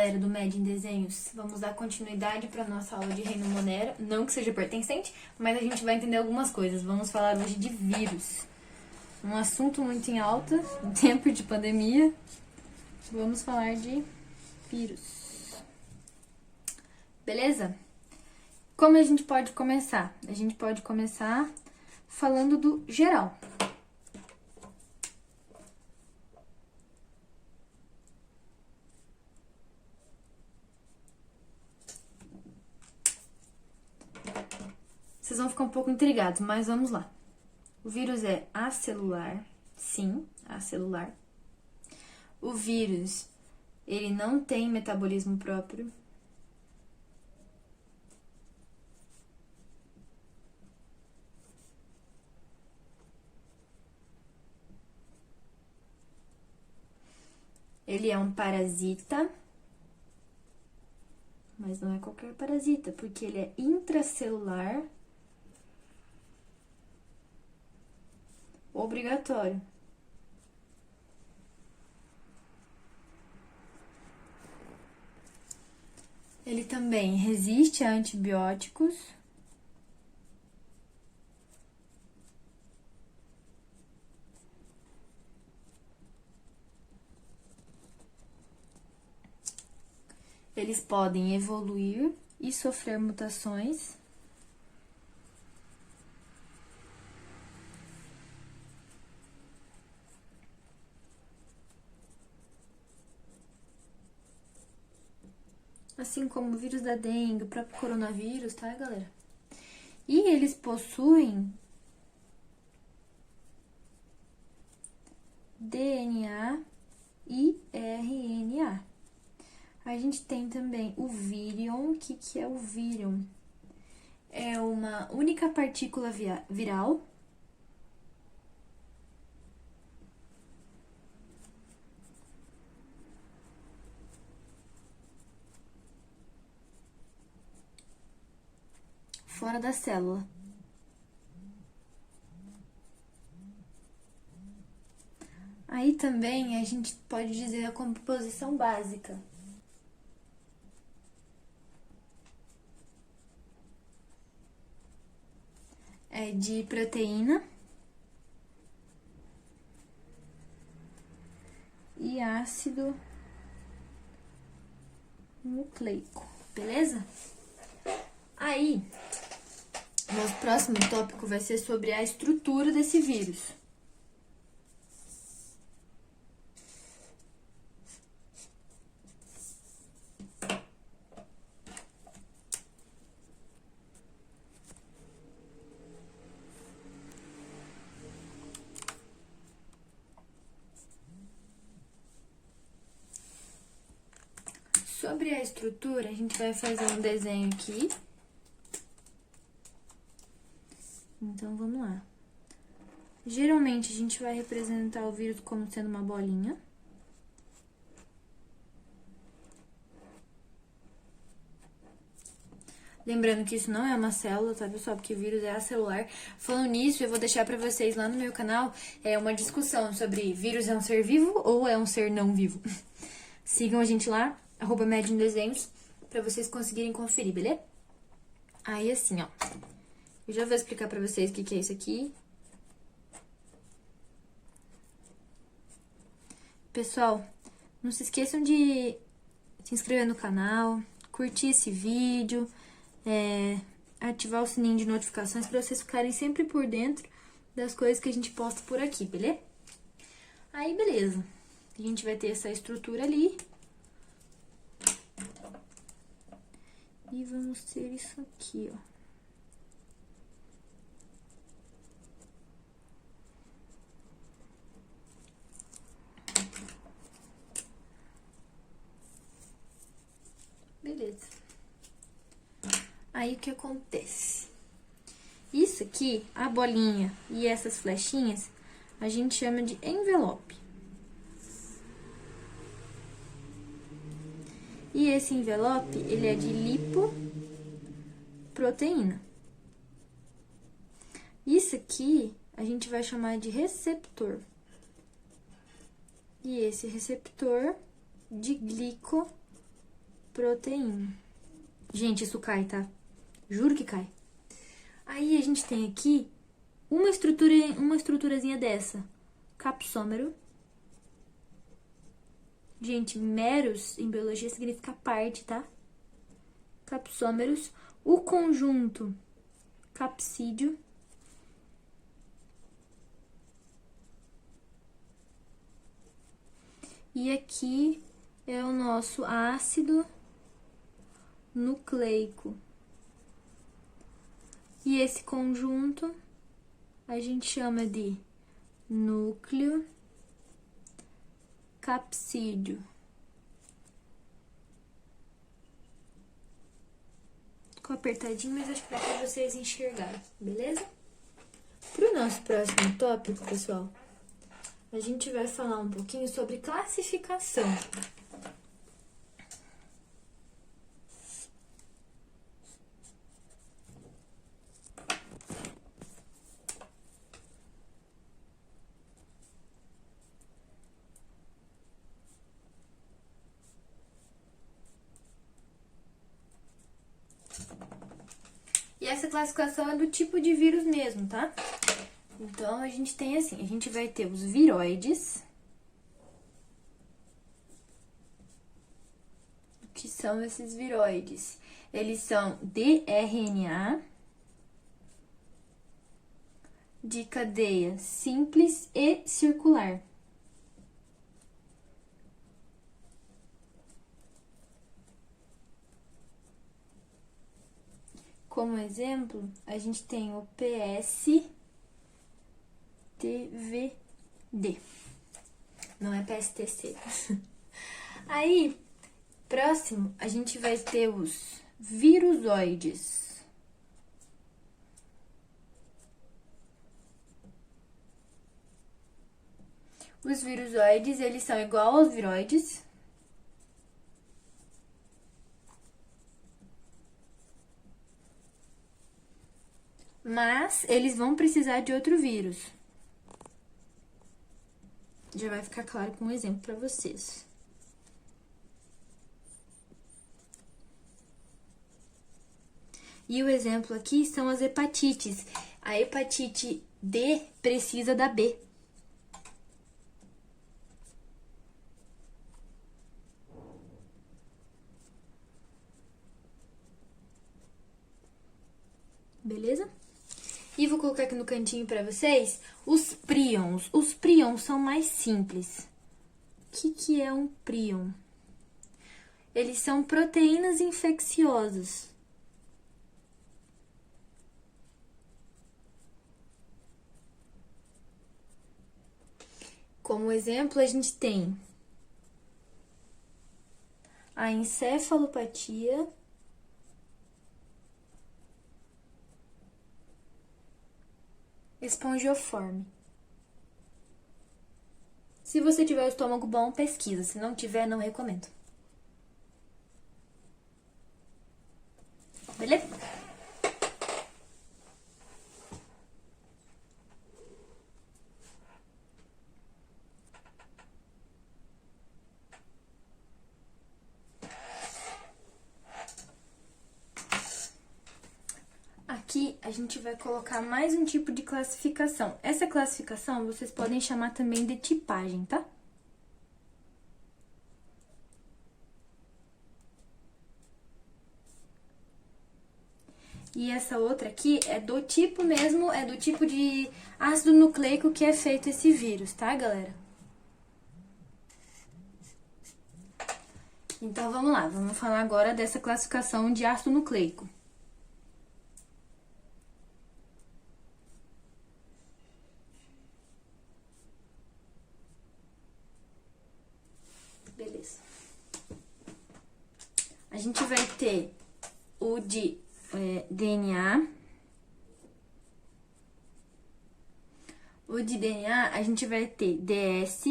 galera do Med em Desenhos, vamos dar continuidade para nossa aula de Reino Monera. Não que seja pertencente, mas a gente vai entender algumas coisas. Vamos falar hoje de vírus. Um assunto muito em alta, em tempo de pandemia. Vamos falar de vírus. Beleza? Como a gente pode começar? A gente pode começar falando do geral. Vocês vão ficar um pouco intrigados, mas vamos lá. O vírus é acelular, sim, acelular. O vírus, ele não tem metabolismo próprio. Ele é um parasita, mas não é qualquer parasita, porque ele é intracelular obrigatório. Ele também resiste a antibióticos. Eles podem evoluir e sofrer mutações. Assim como o vírus da dengue, o próprio coronavírus, tá, galera? E eles possuem DNA e RNA. A gente tem também o vírion. O que é o vírion? É uma única partícula viral. Fora da célula. Aí também a gente pode dizer a composição básica. É de proteína e ácido nucleico, beleza? Aí, nosso próximo tópico vai ser sobre a estrutura desse vírus. Sobre a estrutura, a gente vai fazer um desenho aqui. Então, vamos lá. Geralmente, a gente vai representar o vírus como sendo uma bolinha. Lembrando que isso não é uma célula, tá, pessoal? Porque o vírus é acelular. Falando nisso, eu vou deixar pra vocês lá no meu canal uma discussão sobre vírus é um ser vivo ou é um ser não vivo. Sigam a gente lá, @Med em Desenhos, pra vocês conseguirem conferir, beleza? Aí, assim, ó. Eu já vou explicar pra vocês o que é isso aqui. Pessoal, não se esqueçam de se inscrever no canal, curtir esse vídeo, ativar o sininho de notificações pra vocês ficarem sempre por dentro das coisas que a gente posta por aqui, beleza? Aí, beleza. A gente vai ter essa estrutura ali. E vamos ter isso aqui, ó. Beleza. Aí, o que acontece? Isso aqui, a bolinha e essas flechinhas, a gente chama de envelope. E esse envelope, ele é de lipoproteína. Isso aqui, a gente vai chamar de receptor. E esse receptor de glicoproteína. proteína. Gente, isso cai, tá? Juro que cai. Aí a gente tem aqui uma estruturazinha dessa. Capsômero. Gente, meros em biologia significa parte, tá? Capsômeros. O conjunto capsídeo. E aqui é o nosso ácido nucleico. E esse conjunto a gente chama de núcleo capsídeo. Ficou apertadinho, mas acho que dá pra vocês enxergarem, beleza? Pro nosso próximo tópico, pessoal, a gente vai falar um pouquinho sobre classificação. E essa classificação é do tipo de vírus mesmo, tá? Então, a gente tem assim, a gente vai ter os viroides. O que são esses viroides? Eles são de RNA, de cadeia simples e circular. Como exemplo, a gente tem o PSTVD. Não é PSTC. Aí, próximo, a gente vai ter os virusoides. Os virusoides, eles são igual aos viroides. Mas eles vão precisar de outro vírus. Já vai ficar claro com um exemplo para vocês. E o exemplo aqui são as hepatites. A hepatite D precisa da B. Beleza? E vou colocar aqui no cantinho para vocês os príons. Os príons são mais simples. O que é um príon? Eles são proteínas infecciosas. Como exemplo, a gente tem a encefalopatia, espongiforme. Se você tiver o estômago bom, pesquisa. Se não tiver, não recomendo. Beleza? Aqui a gente vai colocar mais um tipo de classificação. Essa classificação vocês podem chamar também de tipagem, tá? E essa outra aqui é do tipo mesmo, é do tipo de ácido nucleico que é feito esse vírus, tá, galera? Então, vamos lá, vamos falar agora dessa classificação de ácido nucleico. Beleza. A gente vai ter o de DNA. O de DNA, a gente vai ter DS,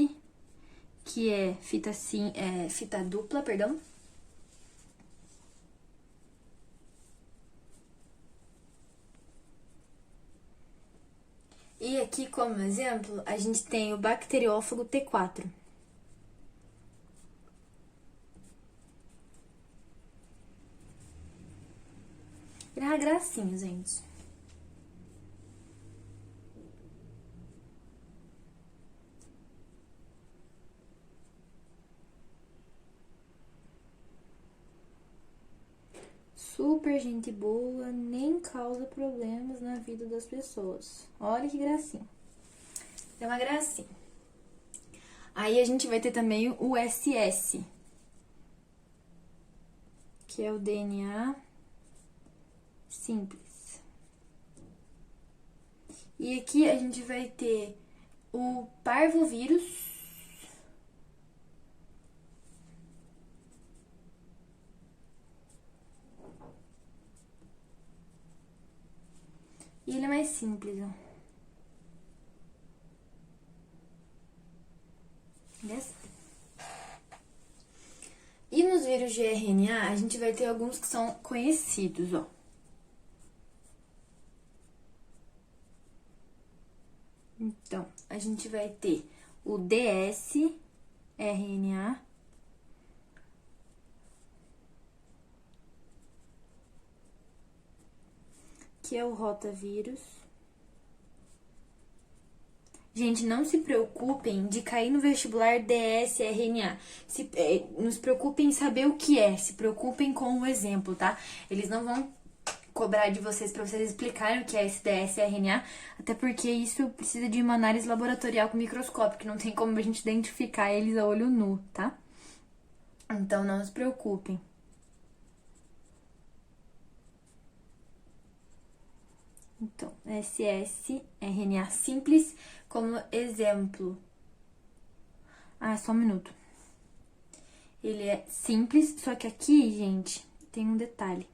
que é fita dupla, perdão. E aqui, como exemplo, a gente tem o bacteriófago T4. Ele é uma gracinha, gente. Super gente boa, nem causa problemas na vida das pessoas. Olha que gracinha. É uma gracinha. Aí a gente vai ter também o SS, que é o DNA simples. E aqui a gente vai ter o parvovírus, e ele é mais simples, ó. Beleza? E nos vírus de RNA, a gente vai ter alguns que são conhecidos, ó. Então, a gente vai ter o dsRNA, que é o rotavírus. Gente, não se preocupem de cair no vestibular dsRNA. Não se preocupem em saber o que é, se preocupem com o exemplo, tá? Eles não vão cobrar de vocês para vocês explicarem o que é esse dsRNA, até porque isso precisa de uma análise laboratorial com microscópio, que não tem como a gente identificar eles a olho nu, tá? Então, não se preocupem. Então, ssRNA simples como exemplo. Ah, só um minuto. Ele é simples, só que aqui, gente, tem um detalhe.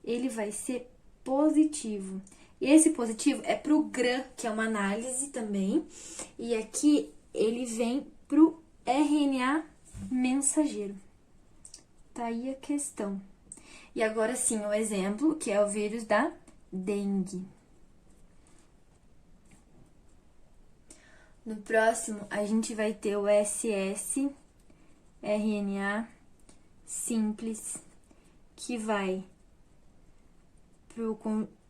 Ele vai ser positivo. E esse positivo é pro GRAM, que é uma análise também. E aqui ele vem pro RNA mensageiro. Tá aí a questão. E agora sim, o exemplo, que é o vírus da dengue. No próximo, a gente vai ter o ssRNA simples, que vai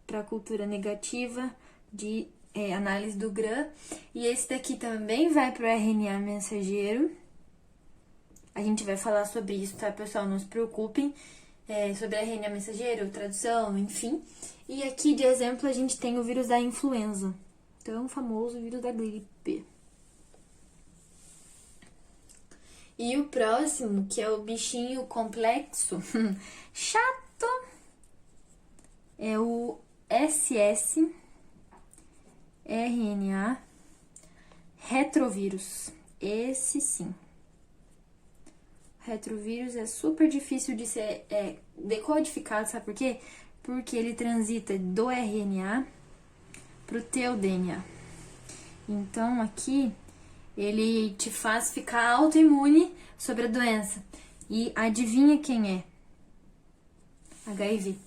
para a cultura negativa de análise do GRAM. E esse daqui também vai para o RNA mensageiro. A gente vai falar sobre isso, tá, pessoal? Não se preocupem. Sobre RNA mensageiro, tradução, enfim. E aqui, de exemplo, a gente tem o vírus da influenza. Tão famoso vírus da gripe. E o próximo, que é o bichinho complexo, chato, é o ssRNA retrovírus. Esse sim. Retrovírus é super difícil de ser decodificado, sabe por quê? Porque ele transita do RNA pro teu DNA. Então, aqui, ele te faz ficar autoimune sobre a doença. E adivinha quem é? HIV.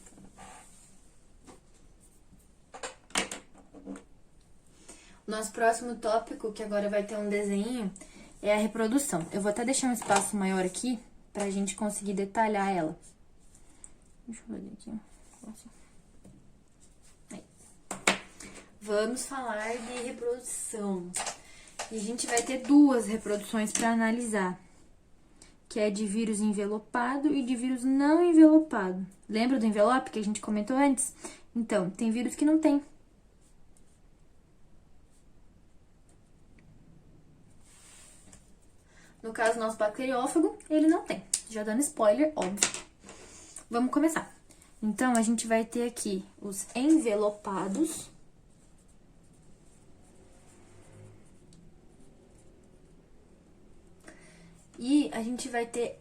Nosso próximo tópico, que agora vai ter um desenho, é a reprodução. Eu vou até deixar um espaço maior aqui pra gente conseguir detalhar ela. Deixa eu ver aqui. Aí. Vamos falar de reprodução. E a gente vai ter duas reproduções para analisar, que é de vírus envelopado e de vírus não envelopado. Lembra do envelope que a gente comentou antes? Então, tem vírus que não tem. No caso, nosso bacteriófago, ele não tem. Já dando spoiler, óbvio. Vamos começar. Então, a gente vai ter aqui os envelopados. E a gente vai ter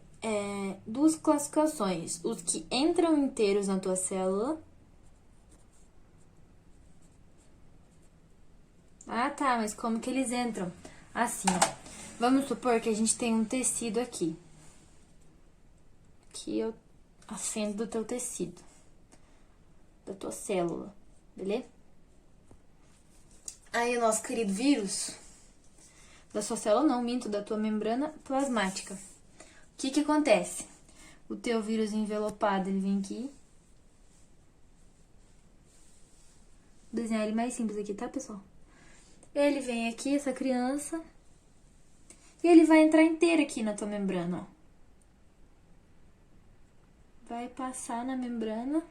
duas classificações. Os que entram inteiros na tua célula. Ah, tá, mas como que eles entram? Assim, ó. Vamos supor que a gente tem um tecido aqui. Aqui é a fenda do teu tecido. Da tua célula, beleza? Aí o nosso querido vírus, da sua célula não, minto, da tua membrana plasmática. O que que acontece? O teu vírus envelopado, ele vem aqui. Vou desenhar ele mais simples aqui, tá, pessoal? Ele vem aqui, essa criança, e ele vai entrar inteiro aqui na tua membrana, ó. Vai passar na membrana,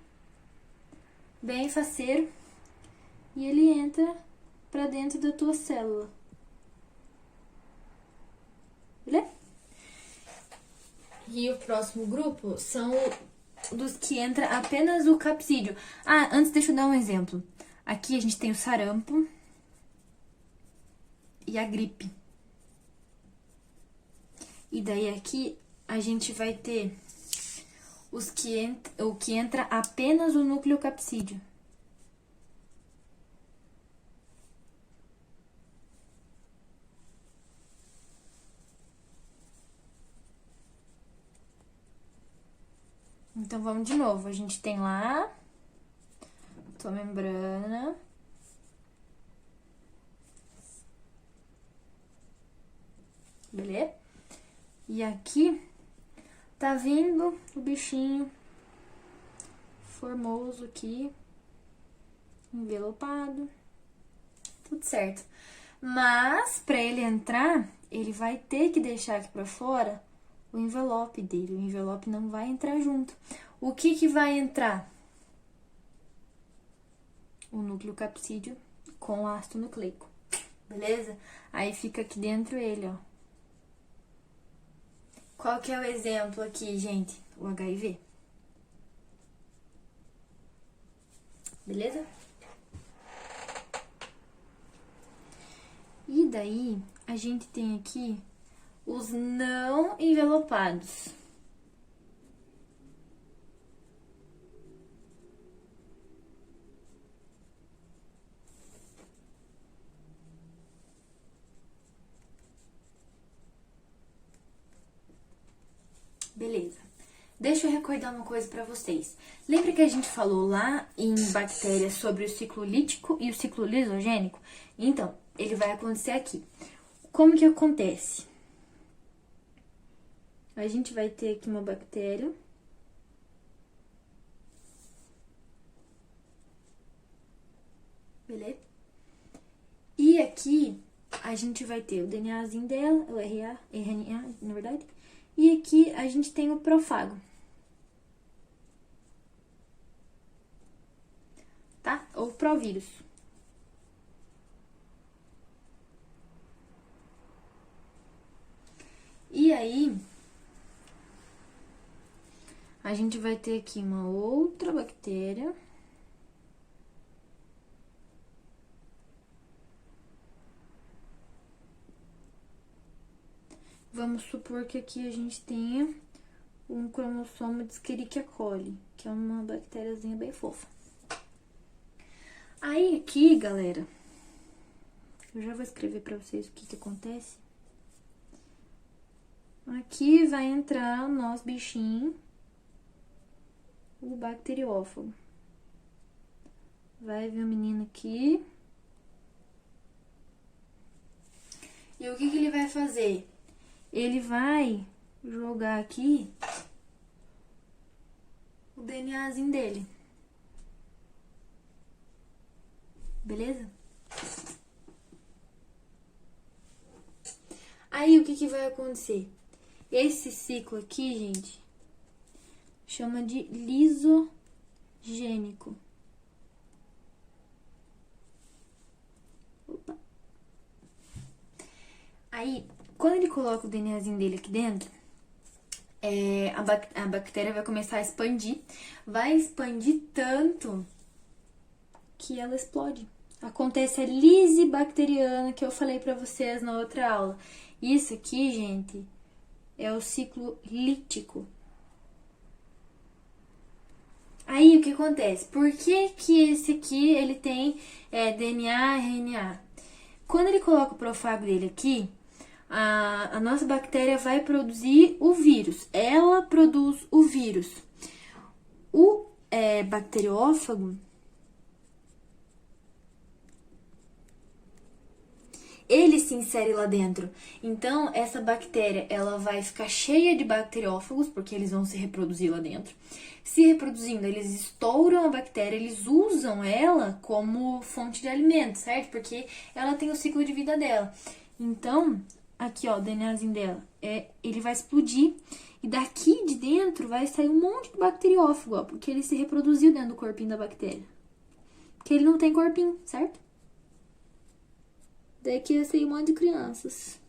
bem faceiro, e ele entra pra dentro da tua célula. Beleza? E o próximo grupo são dos que entra apenas o capsídeo. Ah, antes deixa eu dar um exemplo. Aqui a gente tem o sarampo e a gripe. E daí aqui a gente vai ter o que entra apenas o núcleo capsídeo. Então, vamos de novo. A gente tem lá tua membrana. Beleza? E aqui tá vindo o bichinho formoso aqui, envelopado. Tudo certo. Mas, pra ele entrar, ele vai ter que deixar aqui pra fora o envelope dele. O envelope não vai entrar junto. O que vai entrar? O núcleo capsídeo com o ácido nucleico. Beleza? Aí fica aqui dentro ele, ó. Qual que é o exemplo aqui, gente? O HIV. Beleza? E daí, a gente tem aqui os não envelopados. Beleza. Deixa eu recordar uma coisa pra vocês. Lembra que a gente falou lá em bactérias sobre o ciclo lítico e o ciclo lisogênico? Então, ele vai acontecer aqui. Como que acontece? A gente vai ter aqui uma bactéria. Beleza? E aqui a gente vai ter o DNAzinho dela, o RNA, na verdade. E aqui a gente tem o prófago. Tá? Ou provírus. E aí, a gente vai ter aqui uma outra bactéria. Vamos supor que aqui a gente tenha um cromossomo de Escherichia coli, que é uma bactériazinha bem fofa. Aí aqui, galera, eu já vou escrever pra vocês o que acontece. Aqui vai entrar o nosso bichinho, o bacteriófago. Vai vir o menino aqui. E o que ele vai fazer? Ele vai jogar aqui o DNAzinho dele. Beleza? Aí, o que vai acontecer? Esse ciclo aqui, gente, chama de lisogênico. Opa. Aí, quando ele coloca o DNAzinho dele aqui dentro, a bactéria vai começar a expandir. Vai expandir tanto que ela explode. Acontece a lise bacteriana que eu falei pra vocês na outra aula. Isso aqui, gente, é o ciclo lítico. Aí, o que acontece? Por que esse aqui, ele tem DNA, RNA? Quando ele coloca o prófago dele aqui, a nossa bactéria vai produzir o vírus. Ela produz o vírus. O bacteriófago, ele se insere lá dentro. Então, essa bactéria, ela vai ficar cheia de bacteriófagos, porque eles vão se reproduzir lá dentro. Se reproduzindo, eles estouram a bactéria, eles usam ela como fonte de alimento, certo? Porque ela tem o ciclo de vida dela. Então, aqui ó, o DNAzinho dela, ele vai explodir e daqui de dentro vai sair um monte de bacteriófago, ó, porque ele se reproduziu dentro do corpinho da bactéria. Porque ele não tem corpinho, certo? Daqui vai sair um monte de crianças.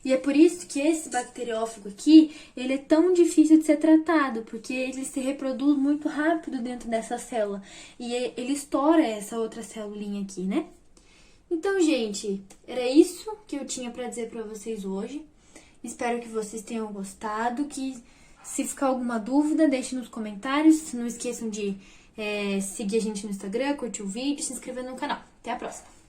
E é por isso que esse bacteriófago aqui, ele é tão difícil de ser tratado, porque ele se reproduz muito rápido dentro dessa célula. E ele estoura essa outra celulinha aqui, né? Então, gente, era isso que eu tinha pra dizer pra vocês hoje. Espero que vocês tenham gostado, que se ficar alguma dúvida, deixe nos comentários. Não esqueçam de seguir a gente no Instagram, curtir o vídeo e se inscrever no canal. Até a próxima!